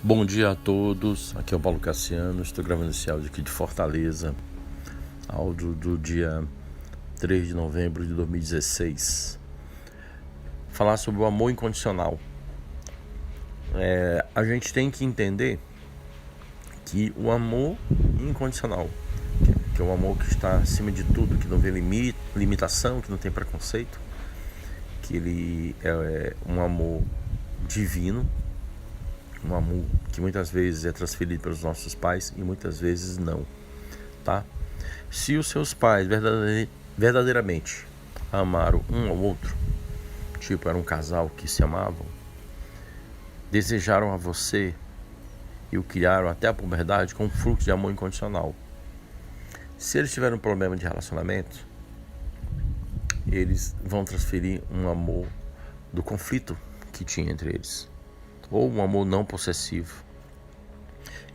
Bom dia a todos, aqui é o Paulo Cassiano, estou gravando esse áudio aqui de Fortaleza, áudio do dia 3 de novembro de 2016. Falar sobre o amor incondicional. A gente tem que entender que o amor incondicional, que é o amor que está acima de tudo, que não vê limitação, que não tem preconceito, que ele é um amor divino, um amor que muitas vezes é transferido pelos nossos pais e muitas vezes não, tá? Se os seus pais verdadeiramente amaram um ao outro, tipo, era um casal que se amavam, desejaram a você e o criaram até a puberdade com um fluxo de amor incondicional. Se eles tiverem um problema de relacionamento, eles vão transferir um amor do conflito que tinha entre eles, ou um amor não possessivo.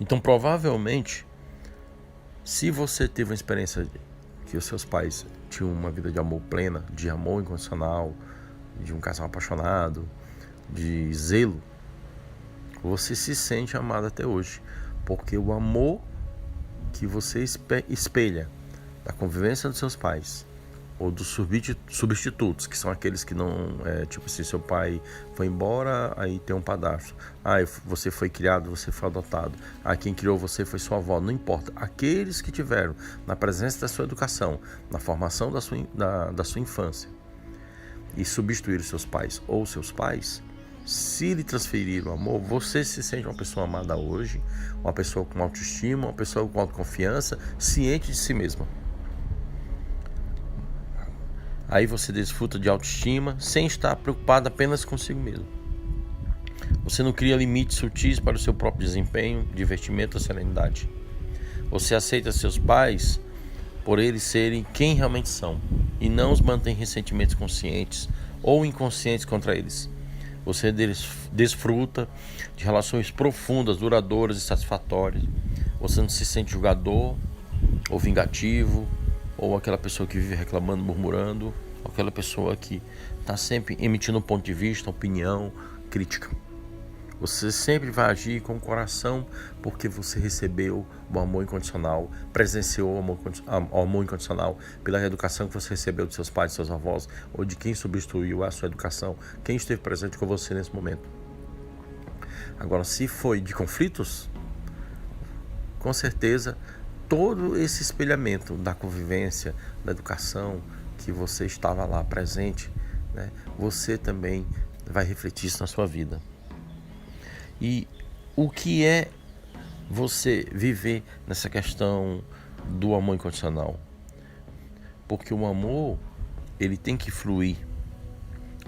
Então, provavelmente, se você teve uma experiência que os seus pais tinham uma vida de amor plena, de amor incondicional, de um casal apaixonado, de zelo, você se sente amado até hoje, porque o amor que você espelha da convivência dos seus pais ou dos substitutos, que são aqueles que não, tipo assim, seu pai foi embora, aí tem um padrasto, você foi criado, você foi adotado, quem criou você foi sua avó, não importa, aqueles que tiveram na presença da sua educação, na formação da sua infância e substituíram seus pais ou seus pais, se lhe transferiram o amor, você se sente uma pessoa amada hoje, uma pessoa com autoestima, uma pessoa com autoconfiança, ciente de si mesma. Aí você desfruta de autoestima sem estar preocupado apenas consigo mesmo. Você não cria limites sutis para o seu próprio desempenho, divertimento ou serenidade. Você aceita seus pais por eles serem quem realmente são e não os mantém ressentimentos conscientes ou inconscientes contra eles. Você desfruta de relações profundas, duradouras e satisfatórias. Você não se sente julgador ou vingativo, ou aquela pessoa que vive reclamando, murmurando, ou aquela pessoa que está sempre emitindo um ponto de vista, opinião, crítica. Você sempre vai agir com o coração porque você recebeu o amor incondicional, presenciou o amor incondicional pela educação que você recebeu dos seus pais, dos seus avós, ou de quem substituiu a sua educação, quem esteve presente com você nesse momento. Agora, se foi de conflitos, com certeza, todo esse espelhamento da convivência, da educação, que você estava lá presente, né, você também vai refletir isso na sua vida. E o que é você viver nessa questão do amor incondicional? Porque o amor, ele tem que fluir,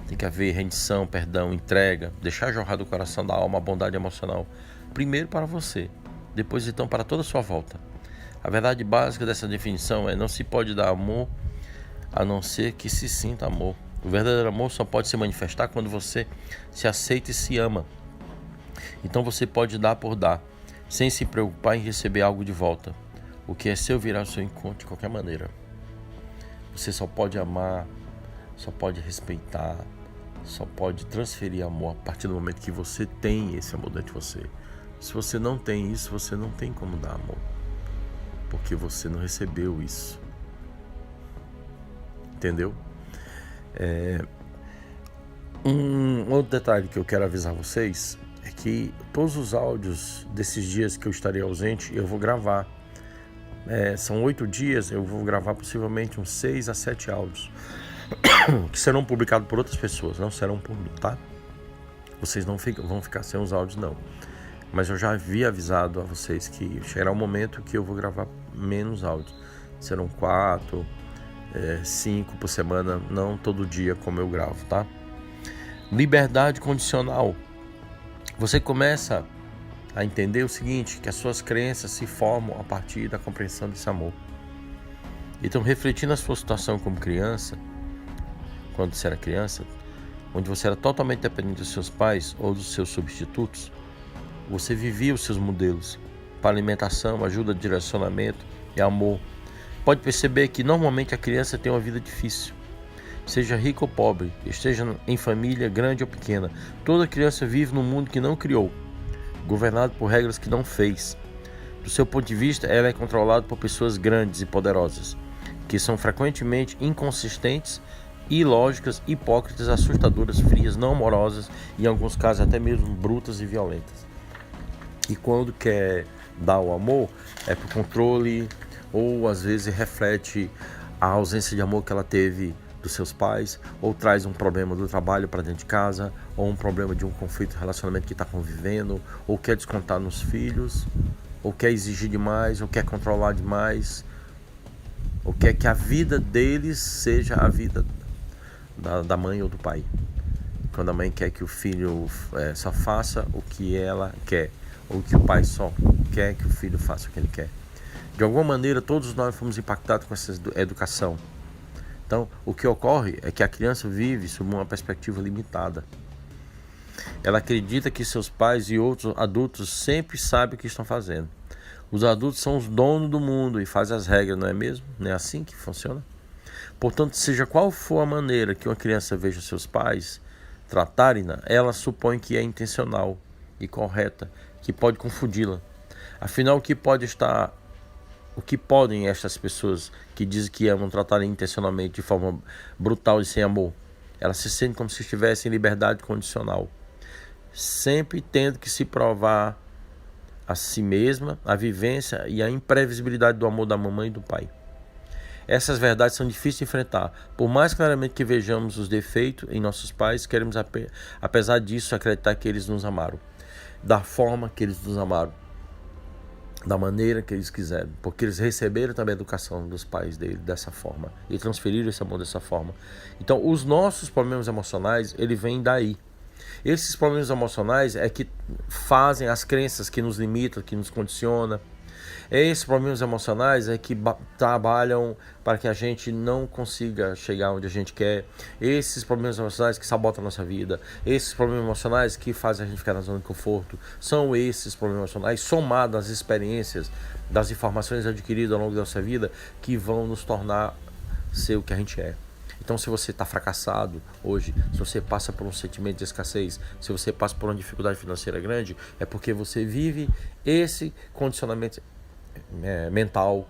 tem que haver rendição, perdão, entrega, deixar jorrar do coração, da alma, a bondade emocional, primeiro para você, depois então para toda a sua volta. A verdade básica dessa definição é: não se pode dar amor a não ser que se sinta amor. O verdadeiro amor só pode se manifestar quando você se aceita e se ama. Então você pode dar por dar, sem se preocupar em receber algo de volta. O que é seu virá ao seu encontro de qualquer maneira. Você só pode amar, só pode respeitar, só pode transferir amor a partir do momento que você tem esse amor dentro de você. Se você não tem isso, você não tem como dar amor, porque você não recebeu isso. Entendeu? Um outro detalhe que eu quero avisar vocês é que todos os áudios desses dias que eu estarei ausente, eu vou gravar. São 8 dias, eu vou gravar possivelmente uns 6 a 7 áudios que serão publicados por outras pessoas, não serão por mim, tá? Vocês não vão ficar sem os áudios, não. Mas eu já havia avisado a vocês que chegará um momento que eu vou gravar menos áudios. Serão 4, 5 por semana, não todo dia como eu gravo, tá? Liberdade condicional. Você começa a entender o seguinte, que as suas crenças se formam a partir da compreensão desse amor. Então, refletindo a sua situação como criança, quando você era criança, onde você era totalmente dependente dos seus pais ou dos seus substitutos, você vivia os seus modelos para alimentação, ajuda, direcionamento e amor. Pode perceber que normalmente a criança tem uma vida difícil. Seja rico ou pobre, esteja em família grande ou pequena, toda criança vive num mundo que não criou. governado por regras que não fez. Do seu ponto de vista, ela é controlada por pessoas grandes e poderosas, que são frequentemente inconsistentes, ilógicas, hipócritas, assustadoras, frias, não amorosas e em alguns casos até mesmo brutas e violentas. E quando quer dar o amor, é por controle ou às vezes reflete a ausência de amor que ela teve dos seus pais, ou traz um problema do trabalho para dentro de casa, ou um problema de um conflito de relacionamento que está convivendo, ou quer descontar nos filhos, ou quer exigir demais, ou quer controlar demais, ou quer que a vida deles seja a vida da mãe ou do pai. Quando a mãe quer que o filho só faça o que ela quer, ou que o pai só quer que o filho faça o que ele quer. De alguma maneira, todos nós fomos impactados com essa educação. Então, o que ocorre é que a criança vive sob uma perspectiva limitada. Ela acredita que seus pais e outros adultos sempre sabem o que estão fazendo. Os adultos são os donos do mundo e fazem as regras, não é mesmo? Não é assim que funciona? Portanto, seja qual for a maneira que uma criança veja seus pais tratarem-na, ela supõe que é intencional e correta, que pode confundi-la. Afinal, o que podem estas pessoas que dizem que amam tratarem intencionalmente de forma brutal e sem amor? Elas se sentem como se estivessem em liberdade condicional, sempre tendo que se provar a si mesma, a vivência e a imprevisibilidade do amor da mamãe e do pai. Essas verdades são difíceis de enfrentar. Por mais claramente que vejamos os defeitos em nossos pais, queremos, apesar disso, acreditar que eles nos amaram, da forma que eles nos amaram, da maneira que eles quiseram, porque eles receberam também a educação dos pais dele dessa forma e transferiram esse amor dessa forma. Então, os nossos problemas emocionais, ele vem daí. Esses problemas emocionais é que fazem as crenças que nos limitam, que nos condicionam. Esses problemas emocionais é que trabalham para que a gente não consiga chegar onde a gente quer. Esses problemas emocionais que sabotam a nossa vida. Esses problemas emocionais que fazem a gente ficar na zona de conforto. São esses problemas emocionais, somados às experiências, das informações adquiridas ao longo da nossa vida, que vão nos tornar ser o que a gente é. Então, se você está fracassado hoje, se você passa por um sentimento de escassez, se você passa por uma dificuldade financeira grande, é porque você vive esse condicionamento mental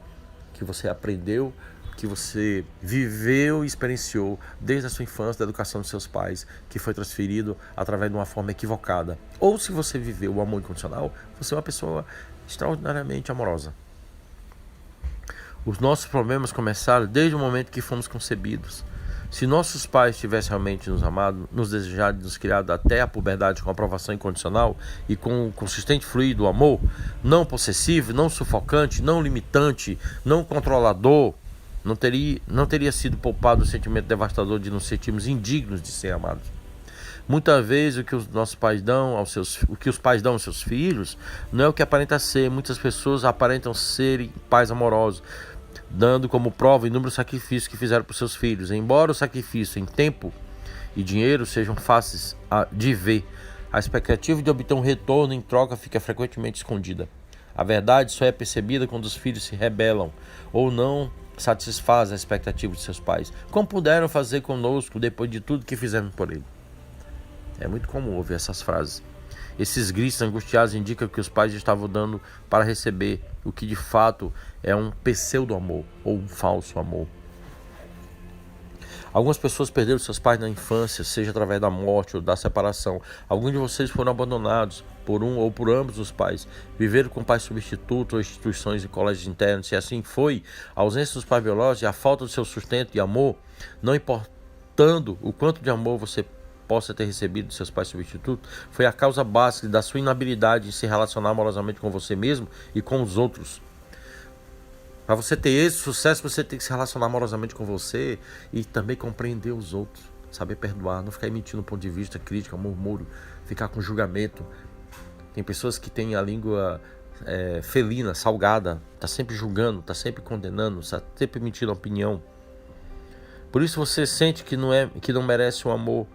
que você aprendeu, que você viveu e experienciou desde a sua infância, da educação dos seus pais, que foi transferido através de uma forma equivocada. Ou se você viveu o amor incondicional, você é uma pessoa extraordinariamente amorosa. Os nossos problemas começaram desde o momento que fomos concebidos. Se nossos pais tivessem realmente nos amado, nos desejado e nos criado até a puberdade com aprovação incondicional e com um consistente fluir do amor, não possessivo, não sufocante, não limitante, não controlador, não teria sido poupado o sentimento devastador de nos sentirmos indignos de ser amados. Muitas vezes o que os pais dão aos seus filhos não é o que aparenta ser. Muitas pessoas aparentam serem pais amorosos, dando como prova inúmeros sacrifícios que fizeram por seus filhos. Embora o sacrifício em tempo e dinheiro sejam fáceis de ver, a expectativa de obter um retorno em troca fica frequentemente escondida. A verdade só é percebida quando os filhos se rebelam ou não satisfazem a expectativa de seus pais, como puderam fazer conosco depois de tudo que fizemos por ele. É muito comum ouvir essas frases. Esses gritos angustiados indicam que os pais estavam dando para receber o que de fato é um pseudo-amor ou um falso amor. Algumas pessoas perderam seus pais na infância, seja através da morte ou da separação. Alguns de vocês foram abandonados por um ou por ambos os pais. Viveram com pais substitutos ou instituições e colégios internos. Se assim foi, a ausência dos pais biológicos e a falta do seu sustento e amor, não importando o quanto de amor você possa ter recebido de seus pais substitutos, foi a causa básica da sua inabilidade de se relacionar amorosamente com você mesmo e com os outros. Para você ter esse sucesso, você tem que se relacionar amorosamente com você e também compreender os outros, saber perdoar, não ficar emitindo um ponto de vista, crítica, murmúrio, ficar com julgamento. Tem pessoas que têm a língua felina, salgada, está sempre julgando, está sempre condenando, está sempre emitindo opinião. Por isso você sente que não merece o amor.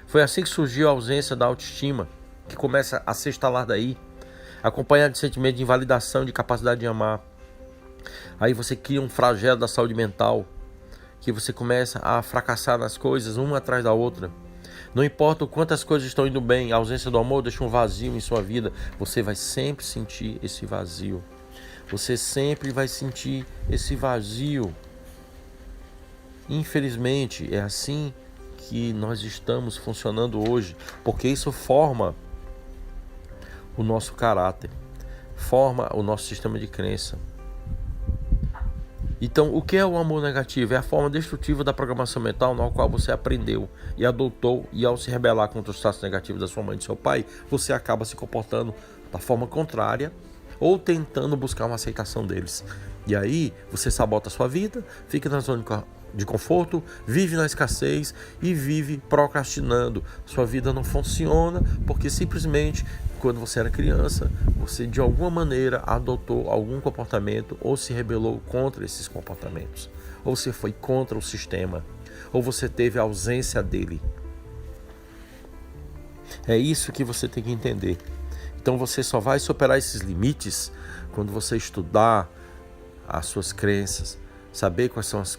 Foi assim que surgiu a ausência da autoestima, que começa a se instalar daí, acompanhada de sentimento de invalidação, de capacidade de amar. Aí você cria um flagelo da saúde mental, que você começa a fracassar nas coisas uma atrás da outra. Não importa o quanto as coisas estão indo bem, a ausência do amor deixa um vazio em sua vida. Você vai sempre sentir esse vazio. Você sempre vai sentir esse vazio. Infelizmente, é assim que nós estamos funcionando hoje, porque isso forma o nosso caráter, forma o nosso sistema de crença. Então, o que é o amor negativo? É a forma destrutiva da programação mental na qual você aprendeu e adotou, e ao se rebelar contra os traços negativos da sua mãe e do seu pai, você acaba se comportando da forma contrária ou tentando buscar uma aceitação deles. E aí, você sabota a sua vida, fica na zona de conforto, vive na escassez e vive procrastinando. Sua vida não funciona porque simplesmente, quando você era criança, você de alguma maneira adotou algum comportamento ou se rebelou contra esses comportamentos. Ou você foi contra o sistema, ou você teve a ausência dele. É isso que você tem que entender. Então você só vai superar esses limites quando você estudar as suas crenças, saber quais são as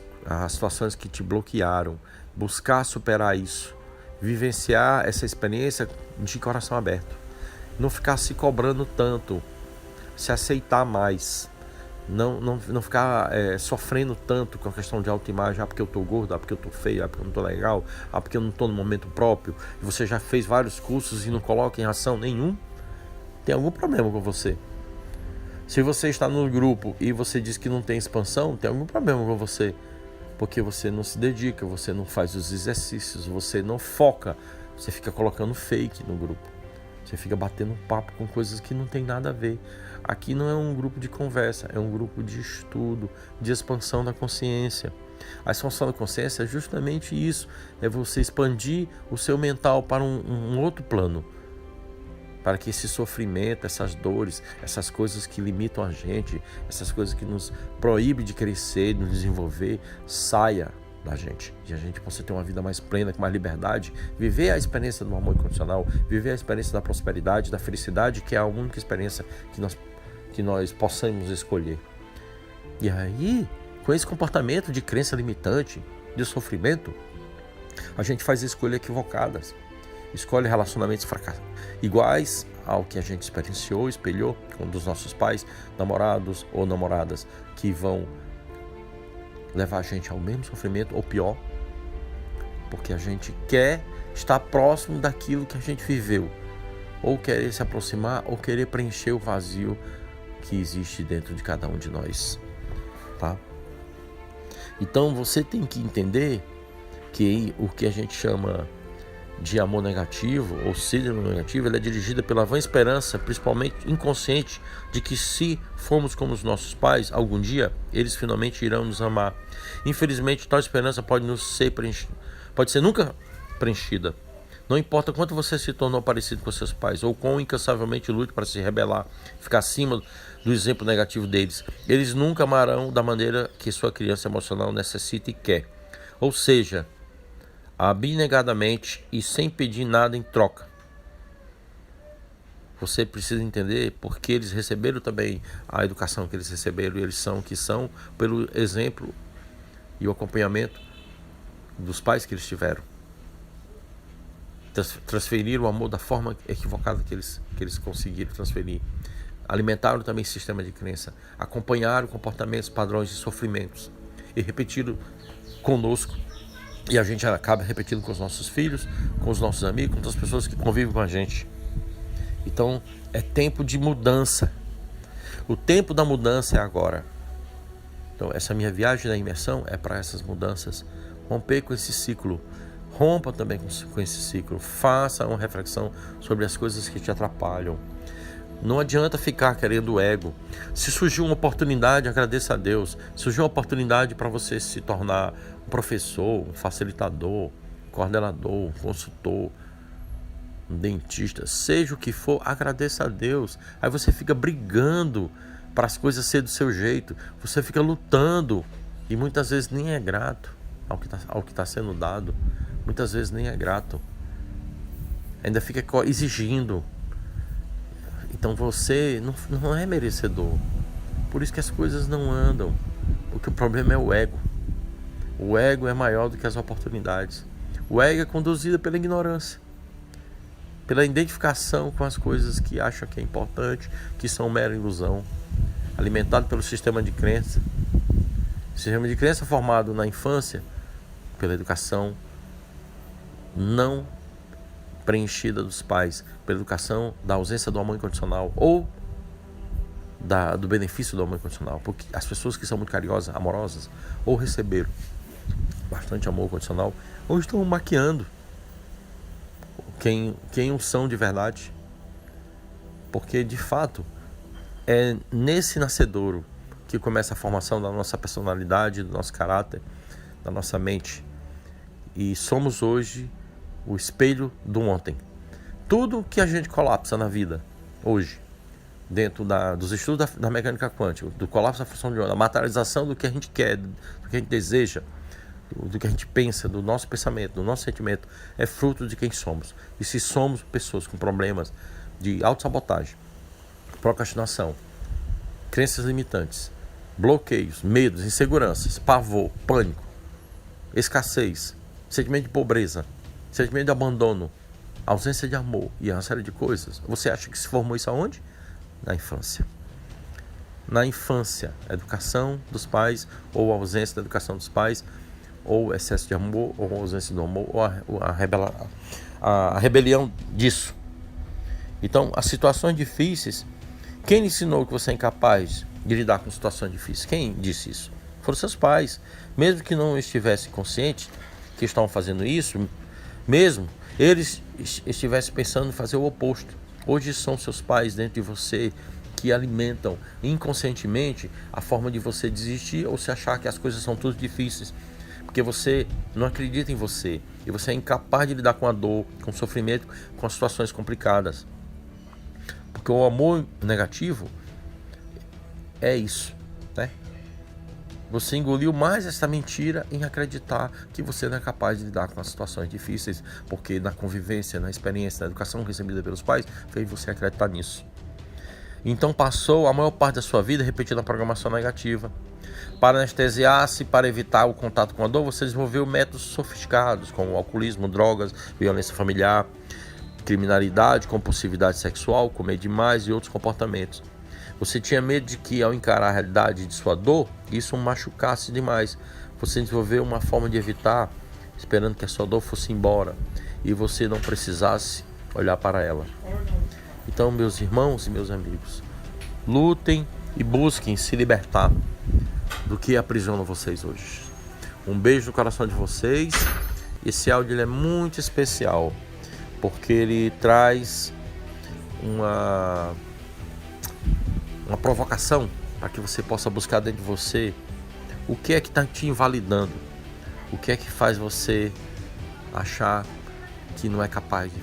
situações que te bloquearam, buscar superar isso, vivenciar essa experiência de coração aberto. Não ficar se cobrando tanto, se aceitar mais, não ficar sofrendo tanto com a questão de autoimagem, porque eu estou gordo, porque eu estou feio, porque eu não estou legal, porque eu não estou no momento próprio, e você já fez vários cursos e não coloca em ação nenhum, tem algum problema com você. Se você está no grupo e você diz que não tem expansão, tem algum problema com você, porque você não se dedica, você não faz os exercícios, você não foca, você fica colocando fake no grupo. Você fica batendo papo com coisas que não tem nada a ver. Aqui não é um grupo de conversa, é um grupo de estudo, de expansão da consciência. A expansão da consciência é justamente isso, é você expandir o seu mental para um outro plano, para que esse sofrimento, essas dores, essas coisas que limitam a gente, essas coisas que nos proíbem de crescer, de nos desenvolver, saia da gente, e a gente possa ter uma vida mais plena, com mais liberdade, viver a experiência do amor incondicional, viver a experiência da prosperidade, da felicidade, que é a única experiência que nós possamos escolher. E aí, com esse comportamento de crença limitante, de sofrimento, a gente faz escolhas equivocadas, escolhe relacionamentos iguais ao que a gente experienciou, espelhou com um dos nossos pais, namorados ou namoradas que vão levar a gente ao mesmo sofrimento ou pior, porque a gente quer estar próximo daquilo que a gente viveu, ou querer se aproximar, ou querer preencher o vazio que existe dentro de cada um de nós, tá? Então você tem que entender que o que a gente chama de amor negativo ou síndrome negativa, ela é dirigida pela vã esperança, principalmente inconsciente, de que se formos como os nossos pais, algum dia eles finalmente irão nos amar. Infelizmente, tal esperança pode ser nunca preenchida. Não importa quanto você se tornou parecido com seus pais, ou quão incansavelmente lute para se rebelar, ficar acima do exemplo negativo deles, eles nunca amarão da maneira que sua criança emocional necessita e quer. Ou seja, abnegadamente e sem pedir nada em troca. Você precisa entender porque eles receberam também a educação que eles receberam, e eles são o que são pelo exemplo e o acompanhamento dos pais que eles tiveram. Transferiram o amor da forma equivocada que eles conseguiram transferir. Alimentaram também esse sistema de crença, acompanharam comportamentos, padrões de sofrimentos e repetiram conosco. E a gente acaba repetindo com os nossos filhos, com os nossos amigos, com outras pessoas que convivem com a gente. Então, é tempo de mudança. O tempo da mudança é agora. Então, essa minha viagem da imersão é para essas mudanças. Romper com esse ciclo. Rompa também com esse ciclo. Faça uma reflexão sobre as coisas que te atrapalham. Não adianta ficar querendo ego. Se surgiu uma oportunidade, agradeça a Deus. Surgiu uma oportunidade para você se tornar um professor, um facilitador, um coordenador, um consultor, um dentista, seja o que for, agradeça a Deus. Aí você fica brigando para as coisas serem do seu jeito. Você fica lutando e muitas vezes nem é grato ao que está sendo dado. Muitas vezes nem é grato. Ainda fica exigindo. Então você não é merecedor. Por isso que as coisas não andam. Porque o problema é o ego. O ego é maior do que as oportunidades. O ego é conduzido pela ignorância, pela identificação com as coisas que acha que é importante, que são mera ilusão, alimentado pelo sistema de crença. O sistema de crença formado na infância pela educação não preenchida dos pais, pela educação da ausência do amor incondicional ou do benefício do amor incondicional, porque as pessoas que são muito carinhosas, amorosas, ou receberam bastante amor incondicional, ou estão maquiando quem são de verdade, porque de fato é nesse nascedouro que começa a formação da nossa personalidade, do nosso caráter, da nossa mente, e somos hoje o espelho do ontem. Tudo que a gente colapsa na vida hoje, dentro dos estudos da mecânica quântica, do colapso da função de onda, da materialização do que a gente quer, do que a gente deseja, do que a gente pensa, do nosso pensamento, do nosso sentimento, é fruto de quem somos. E se somos pessoas com problemas de autossabotagem, procrastinação, crenças limitantes, bloqueios, medos, inseguranças, pavor, pânico, escassez, sentimento de pobreza, sentimento de abandono, ausência de amor e uma série de coisas, você acha que se formou isso aonde? Na infância. Na infância, a educação dos pais, ou a ausência da educação dos pais, ou excesso de amor, ou a ausência do amor, ou a rebelião disso. Então, as situações difíceis, quem lhe ensinou que você é incapaz de lidar com situações difíceis? Quem disse isso? Foram seus pais. Mesmo que não estivessem conscientes que estavam fazendo isso, mesmo eles estivessem pensando em fazer o oposto. Hoje são seus pais dentro de você que alimentam inconscientemente a forma de você desistir ou se achar que as coisas são tudo difíceis. Porque você não acredita em você e você é incapaz de lidar com a dor, com o sofrimento, com as situações complicadas. Porque o amor negativo é isso, né? Você engoliu mais essa mentira em acreditar que você não é capaz de lidar com as situações difíceis, porque na convivência, na experiência, na educação recebida pelos pais, fez você acreditar nisso. Então passou a maior parte da sua vida repetindo a programação negativa. Para anestesiar-se, para evitar o contato com a dor, você desenvolveu métodos sofisticados, como alcoolismo, drogas, violência familiar, criminalidade, compulsividade sexual, comer demais e outros comportamentos. Você tinha medo de que, ao encarar a realidade de sua dor, isso o machucasse demais. Você desenvolveu uma forma de evitar, esperando que a sua dor fosse embora e você não precisasse olhar para ela. Então, meus irmãos e meus amigos, lutem e busquem se libertar do que aprisiona vocês hoje. Um beijo no coração de vocês. Esse áudio ele é muito especial, porque ele traz uma provocação para que você possa buscar dentro de você o que é que está te invalidando, o que é que faz você achar que não é capaz de